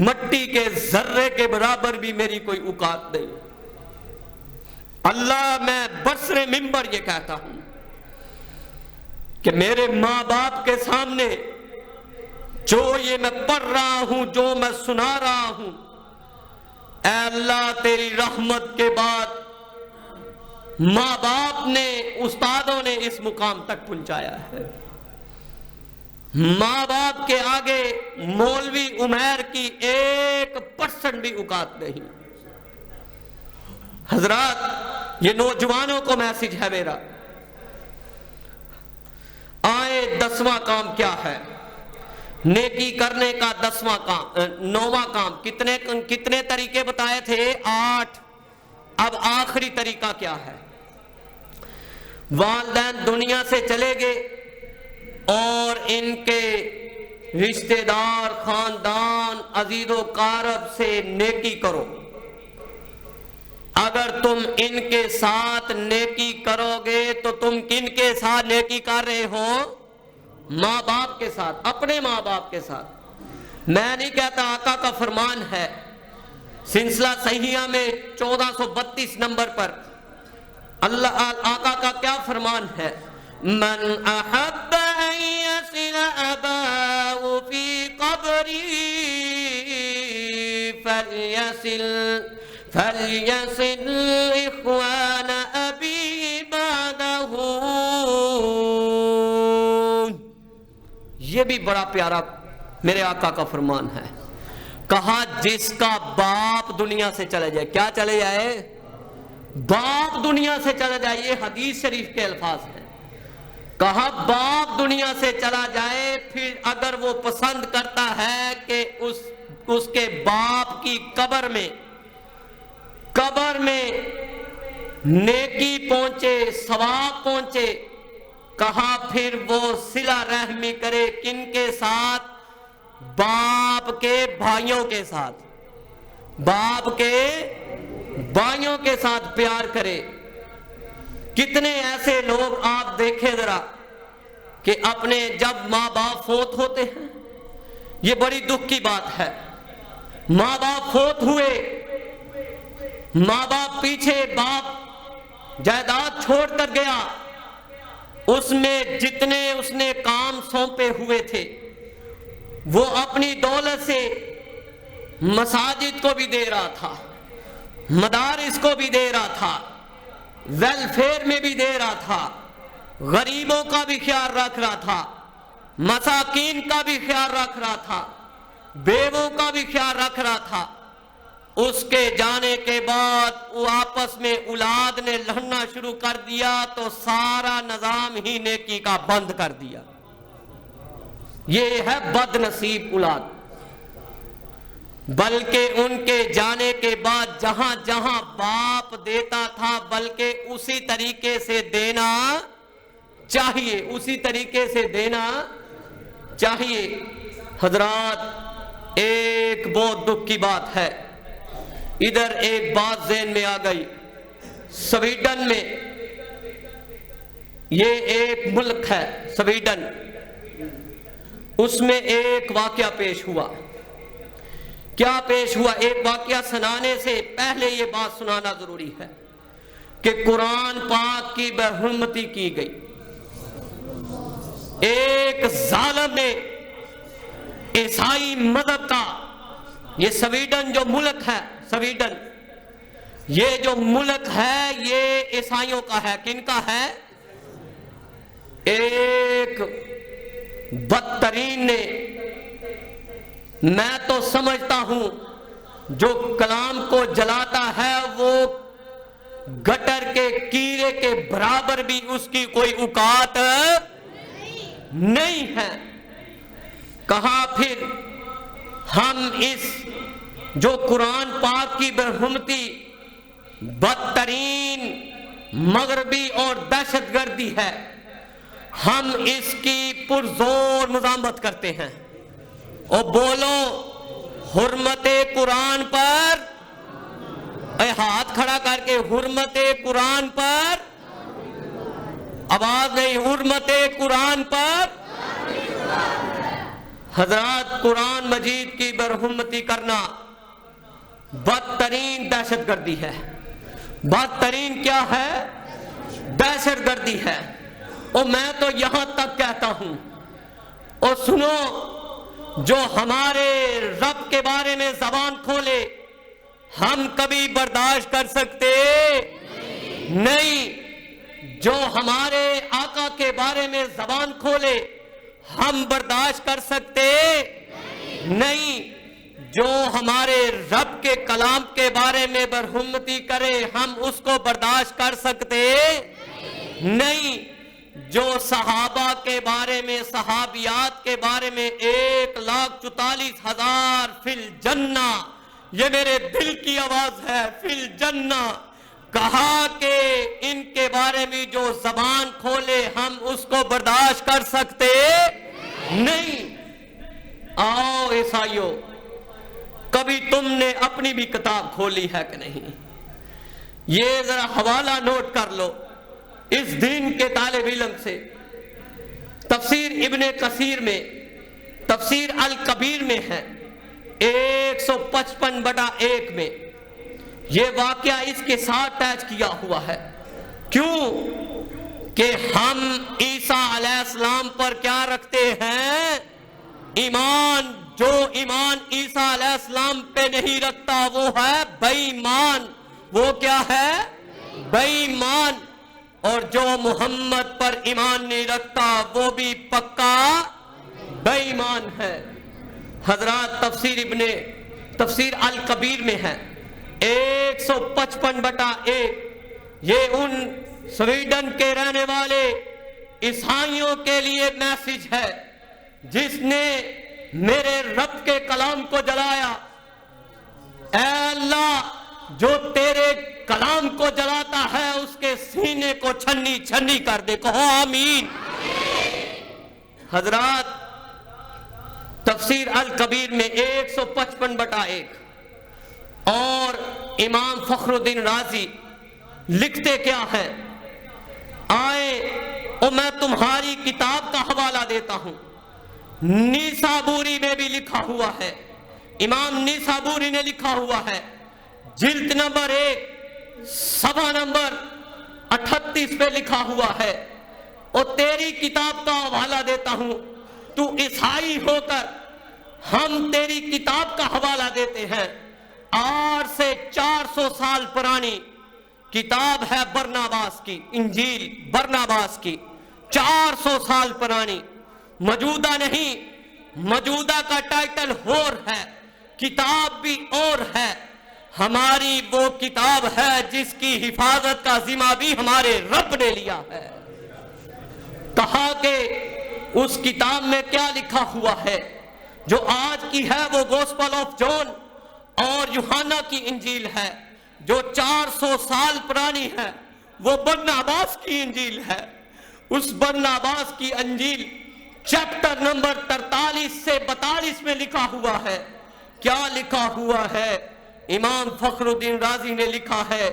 مٹی کے ذرے کے برابر بھی میری کوئی اوقات نہیں. اللہ میں بسر منبر یہ کہتا ہوں کہ میرے ماں باپ کے سامنے جو یہ میں پڑھ رہا ہوں جو میں سنا رہا ہوں اے اللہ تیری رحمت کے بعد ماں باپ نے استادوں نے اس مقام تک پہنچایا ہے. ماں باپ کے آگے مولوی عمیر کی 1% بھی اوقات نہیں. حضرات یہ نوجوانوں کو میسج ہے میرا. آئے 10واں کام کیا ہے؟ نیکی کرنے کا 10واں کام 9واں کام کتنے طریقے بتائے تھے؟ 8۔ اب آخری طریقہ کیا ہے؟ والدین دنیا سے چلے گئے اور ان کے رشتہ دار، خاندان، عزیز و اقارب سے نیکی کرو۔ اگر تم ان کے ساتھ نیکی کرو گے تو تم کن کے ساتھ نیکی کر رہے ہو؟ ماں باپ کے ساتھ، اپنے ماں باپ کے ساتھ۔ میں نہیں کہتا، آقا کا فرمان ہے سلسلہ صحیحہ میں 1432 نمبر پر اللہ آقا کا کیا فرمان ہے؟ من احب ان یصل اباہ فی قبری فلیصل اخوان ابی بعدہ۔ یہ بھی بڑا پیارا میرے آقا کا فرمان ہے۔ کہا جس کا باپ دنیا سے چلے جائے، کیا چلے جائے؟ باپ دنیا سے چلا جائے، یہ حدیث شریف کے الفاظ ہیں۔ کہا باپ دنیا سے چلا جائے، پھر اگر وہ پسند کرتا ہے کہ اس کے باپ کی قبر میں نیکی پہنچے، ثواب پہنچے، کہا پھر وہ صلہ رحمی کرے کن کے ساتھ؟ باپ کے بھائیوں کے ساتھ، باپ کے بھائیوں کے ساتھ پیار کرے۔ کتنے ایسے لوگ آپ دیکھیں ذرا کہ اپنے جب ماں باپ فوت ہوتے ہیں، یہ بڑی دکھ کی بات ہے، ماں باپ فوت ہوئے، ماں باپ پیچھے، باپ جائیداد چھوڑ کر گیا، اس میں جتنے اس نے کام سونپے ہوئے تھے وہ اپنی دولت سے مساجد کو بھی دے رہا تھا، مدارس کو بھی دے رہا تھا، ویلفیئر میں بھی دے رہا تھا، غریبوں کا بھی خیال رکھ رہا تھا، مساکین کا بھی خیال رکھ رہا تھا، بیووں کا بھی خیال رکھ رہا تھا۔ اس کے جانے کے بعد وہ آپس میں اولاد نے لڑنا شروع کر دیا تو سارا نظام ہی نیکی کا بند کر دیا۔ یہ ہے بد نصیب اولاد۔ بلکہ ان کے جانے کے بعد جہاں جہاں باپ دیتا تھا بلکہ اسی طریقے سے دینا چاہیے، اسی طریقے سے دینا چاہیے۔ حضرات، ایک بہت دکھ کی بات ہے، ادھر ایک بات ذہن میں آ گئی۔ سویڈن میں، یہ ایک ملک ہے سویڈن، اس میں ایک واقعہ پیش ہوا۔ کیا پیش ہوا؟ ایک واقعہ سنانے سے پہلے یہ بات سنانا ضروری ہے کہ قرآن پاک کی بےحرمتی کی گئی۔ ایک ظالم نے عیسائی مذہب کا، یہ سویڈن جو ملک ہے، سویڈن یہ جو ملک ہے یہ عیسائیوں کا ہے۔ کن کا ہے؟ ایک بدترین نے، میں تو سمجھتا ہوں جو کلام کو جلاتا ہے وہ گٹر کے کیڑے کے برابر بھی اس کی کوئی اوقات نہیں ہے۔ کہا پھر ہم اس جو قرآن پاک کی بےحرمتی، بدترین مغربی اور دہشت گردی ہے، ہم اس کی پرزور مذمت کرتے ہیں۔ اور بولو حرمت قرآن پر، اے ہاتھ کھڑا کر کے، حرمت قرآن پر، آواز نہیں، حرمت قرآن پر۔ حضرات، قرآن مجید کی برحرمتی کرنا بدترین دہشت گردی ہے۔ بدترین کیا ہے؟ دہشت گردی ہے۔ اور میں تو یہاں تک کہتا ہوں، اور سنو، جو ہمارے رب کے بارے میں زبان کھولے ہم کبھی برداشت کر سکتے نہیں، جو ہمارے آقا کے بارے میں زبان کھولے ہم برداشت کر سکتے نہیں، جو ہمارے رب کے کلام کے بارے میں برحرمتی کرے ہم اس کو برداشت کر سکتے نہیں، جو صحابہ کے بارے میں، صحابیات کے بارے میں 1,44,000 فی الجنہ، یہ میرے دل کی آواز ہے، فی الجنہ، کہا کہ ان کے بارے میں جو زبان کھولے ہم اس کو برداشت کر سکتے نہیں۔ آؤ عیسائیوں، کبھی تم نے اپنی بھی کتاب کھولی ہے کہ نہیں؟ یہ ذرا حوالہ نوٹ کر لو اس دین کے طالب علم سے۔ تفسیر ابن کثیر میں، تفسیر الکبیر میں ہے 155/1 میں یہ واقعہ اس کے ساتھ اٹیچ کیا ہوا ہے۔ کیوں کہ ہم عیسیٰ علیہ السلام پر کیا رکھتے ہیں؟ ایمان۔ جو ایمان عیسیٰ علیہ السلام پہ نہیں رکھتا وہ ہے بے ایمان۔ وہ کیا ہے؟ بے ایمان۔ اور جو محمد پر ایمان نہیں رکھتا وہ بھی پکا بے ایمان ہے۔ حضرات تفسیر الکبیر میں ہے 155/1۔ یہ ان سویڈن کے رہنے والے عیسائیوں کے لیے میسج ہے جس نے میرے رب کے کلام کو جلایا۔ اے اللہ، جو تیرے کلام کو جلاتا ہے اس کے سینے کو چھنی چھنی کر دے، کہو آمین۔ حضرات، تفسیر الکبیر میں 155/1 اور امام فخر الدین رازی لکھتے کیا ہے؟ آئے اور میں تمہاری کتاب کا حوالہ دیتا ہوں۔ نیسابوری میں بھی لکھا ہوا ہے، امام نیسابوری نے لکھا ہوا ہے، جلد نمبر 1 صفحہ نمبر 38 پہ لکھا ہوا ہے۔ اور تیری کتاب کا حوالہ دیتا ہوں، تو عیسائی ہو کر ہم تیری کتاب کا حوالہ دیتے ہیں۔ 8 سے 400 سال پرانی کتاب ہے برناباس کی، انجیل برناباس کی، 400 سال پرانی، موجودہ نہیں۔ موجودہ کا ٹائٹل اور ہے، کتاب بھی اور ہے۔ ہماری وہ کتاب ہے جس کی حفاظت کا ذمہ بھی ہمارے رب نے لیا ہے۔ کہا کہ اس کتاب میں کیا لکھا ہوا ہے؟ جو آج کی ہے وہ گوسپل آف جون اور یوحنا کی انجیل ہے، جو 400 سال پرانی ہے وہ برناباس کی انجیل ہے۔ اس برناباس کی انجیل چیپٹر نمبر 43 سے 42 میں لکھا ہوا ہے۔ کیا لکھا ہوا ہے؟ امام فخر الدین رازی نے لکھا ہے،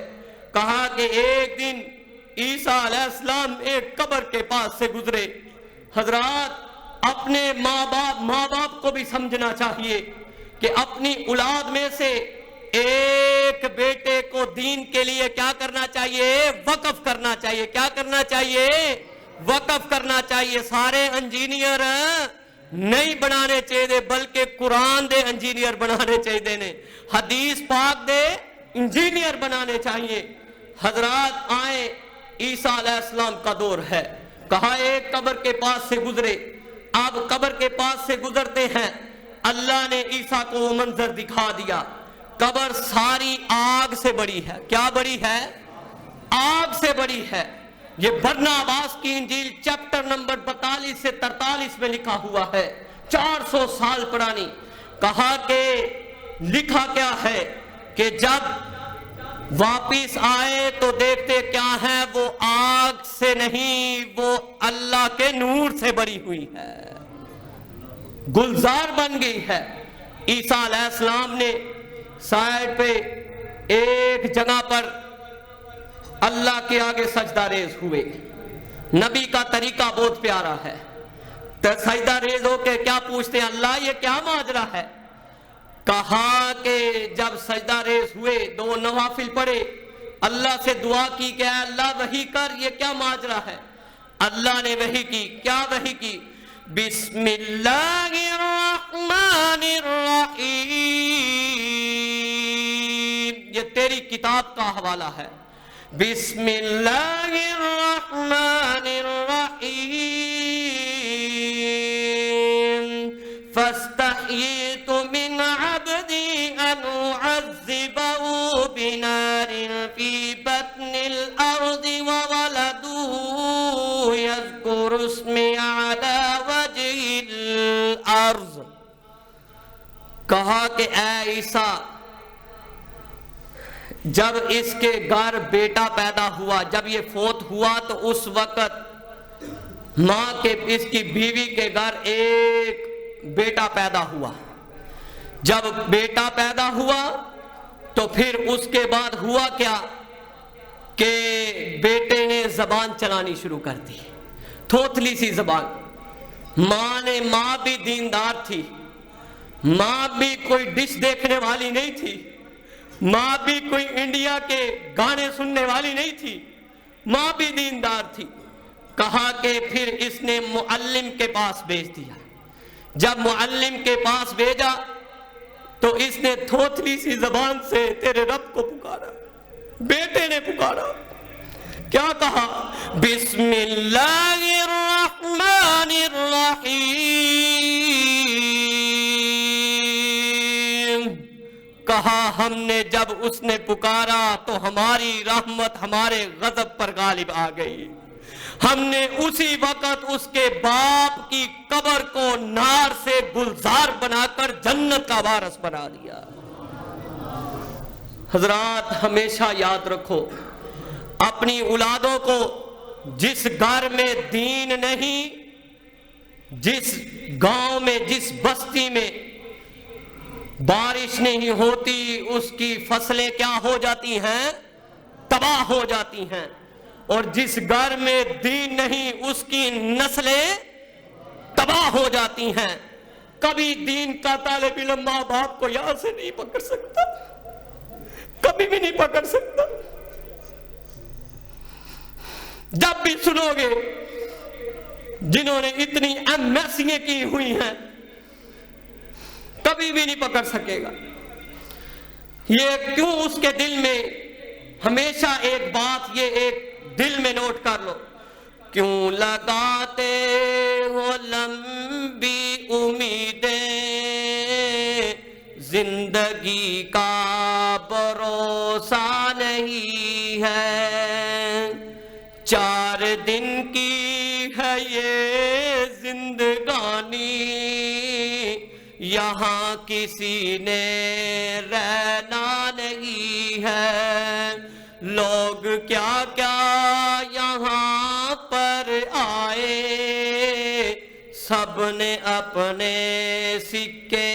کہا کہ ایک دن عیسیٰ علیہ السلام ایک قبر کے پاس سے گزرے۔ حضرات، اپنے ماں باپ کو بھی سمجھنا چاہیے کہ اپنی اولاد میں سے ایک بیٹے کو دین کے لیے کیا کرنا چاہیے؟ وقف کرنا چاہیے۔ کیا کرنا چاہیے؟ وقف کرنا چاہیے۔ سارے انجینئر نہیں بنانے چاہیے بلکہ قرآن دے انجینئر بنانے چاہیے نے، حدیث پاک دے انجینئر بنانے چاہیے۔ حضرات، آئیں، عیسیٰ علیہ السلام کا دور ہے۔ کہا ایک قبر کے پاس سے گزرے۔ اب قبر کے پاس سے گزرتے ہیں، اللہ نے عیسیٰ کو وہ منظر دکھا دیا۔ قبر ساری آگ سے بڑی ہے۔ کیا بڑی ہے؟ آگ سے بڑی ہے۔ یہ برناباس کی انجیل چیپٹر نمبر 42 سے 43 میں لکھا ہوا ہے، 400 سال پرانی۔ کہا کہ لکھا کیا ہے کہ جب واپس آئے تو دیکھتے کیا ہے؟ وہ آگ سے نہیں، وہ اللہ کے نور سے بری ہوئی ہے، گلزار بن گئی ہے۔ عیسیٰ علیہ السلام نے سائڈ پہ ایک جگہ پر اللہ کے آگے سجدہ ریز ہوئے۔ نبی کا طریقہ بہت پیارا ہے، تو سجدہ ریز ہو کے کیا پوچھتے ہیں؟ اللہ، یہ کیا ماجرا ہے؟ کہا کہ جب سجدہ ریز ہوئے، 2 نوافل پڑھے، اللہ سے دعا کی کہ اے اللہ وحی کر، یہ کیا ماجرا ہے؟ اللہ نے وحی کی۔ کیا وحی کی؟ بسم اللہ الرحمن الرحیم۔ یہ تیری کتاب کا حوالہ ہے۔ بسم اللہ الرحمن الرحیم۔ فاستحییت من عبدی ان اعذبہ بنار فی بطن الارض وولدہ یذکر الارض، کہا کہ اے عیسیٰ جب اس کے گھر بیٹا پیدا ہوا، جب یہ فوت ہوا تو اس وقت ماں کے اس کی بیوی کے گھر ایک بیٹا پیدا ہوا، جب بیٹا پیدا ہوا تو پھر اس کے بعد ہوا کیا کہ بیٹے نے زبان چلانی شروع کر دی، تھوتلی سی زبان۔ ماں بھی دیندار تھی، ماں بھی کوئی ڈش دیکھنے والی نہیں تھی، ماں بھی کوئی انڈیا کے گانے سننے والی نہیں تھی، ماں بھی دیندار تھی۔ کہا کہ پھر اس نے معلم کے پاس بھیج دیا، جب معلم کے پاس بھیجا تو اس نے تھوتلی سی زبان سے تیرے رب کو پکارا، بیٹے نے پکارا، کیا کہا؟ بسم اللہ الرحمن الرحیم، کہا ہم نے جب اس نے پکارا تو ہماری رحمت ہمارے غضب پر غالب آ گئی، ہم نے اسی وقت اس کے باپ کی قبر کو نار سے گلزار بنا کر جنت کا وارث بنا دیا۔ حضرات ہمیشہ یاد رکھو، اپنی اولادوں کو جس گھر میں دین نہیں، جس گاؤں میں، جس بستی میں بارش نہیں ہوتی، اس کی فصلیں کیا ہو جاتی ہیں؟ تباہ ہو جاتی ہیں، اور جس گھر میں دین نہیں اس کی نسلیں تباہ ہو جاتی ہیں۔ کبھی دین کا طالب علم ماں باپ کو یہاں سے نہیں پکڑ سکتا، کبھی بھی نہیں پکڑ سکتا۔ جب بھی سنو گے جنہوں نے اتنی MSc کی ہوئی ہیں، کبھی بھی نہیں پکڑ سکے گا۔ یہ کیوں؟ اس کے دل میں ہمیشہ ایک بات، یہ ایک دل میں نوٹ کر لو، کیوں لگاتے ہو لمبی امیدیں، زندگی کا بھروسہ نہیں ہے، 4 دن کی ہے یہ زندگانی، یہاں کسی نے رہنا نہیں ہے، لوگ کیا کیا یہاں پر آئے، سب نے اپنے سکے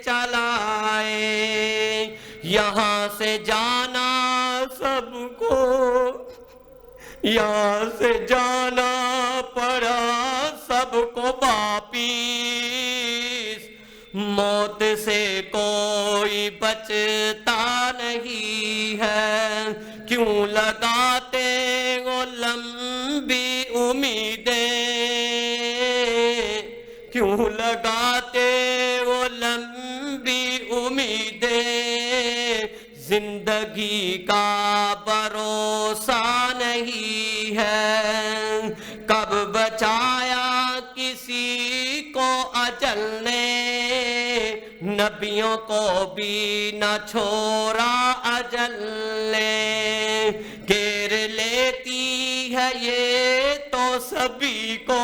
چلائے، یہاں سے جانا سب کو، یہاں سے جانا پڑا سب کو واپس، موت سے کوئی بچتا نہیں ہے، کیوں لگاتے ہو لمبی امیدیں، کیوں لگاتے ہو لمبی امیدیں، زندگی کا بھروسہ نہیں ہے، کب بچایا کسی کو اجل نے، نبیوں کو بھی نہ چھوڑا اجل نے، گھیر لیتی ہے یہ تو سبھی کو،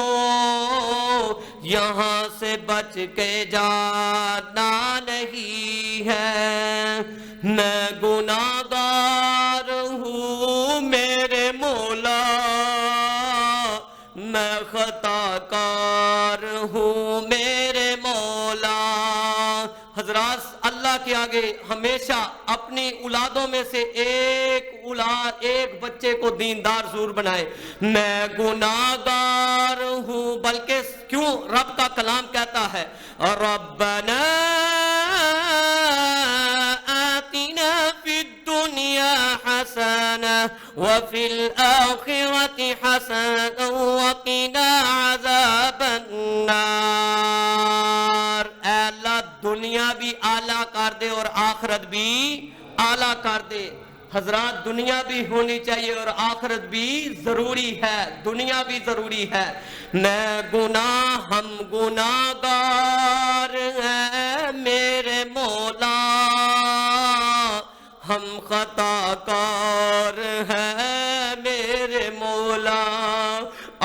یہاں سے بچ کے جانا نہیں ہے، میں گناہگار ہوں میرے مولا، میں خطا کار ہوں میرے مولا۔ حضرات اللہ کے آگے ہمیشہ اپنی اولادوں میں سے ایک بچے کو دیندار ضرور بنائے۔ میں گناہگار ہوں، بلکہ کیوں رب کا کلام کہتا ہے ربنا آتنا فی الدنیا حسنہ وفی الآخرۃ حسنہ وقنا عذاب النار۔ اے اللہ دنیا بھی اعلیٰ کر دے اور آخرت بھی اعلیٰ کر دے۔ حضرات دنیا بھی ہونی چاہیے اور آخرت بھی ضروری ہے، دنیا بھی ضروری ہے۔ ہم گناہگار ہیں میرے مولا، ہم خطا کار ہیں میرے مولا،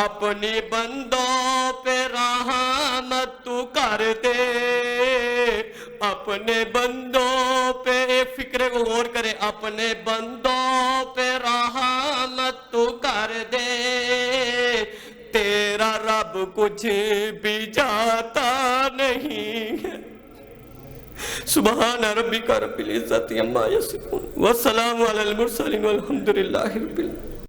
اپنی بندوں پہ رحمت تو کر دے، اپنے بندوں پہ فکرے کو غور کرے، اپنے بندوں پہ رحمت تو کر دے، تیرا رب کچھ بھی جاتا نہیں ہے۔ سبحان ربک رب العزت عما یصفون، والسلام علی المرسلین والحمد للہ رب العالمین۔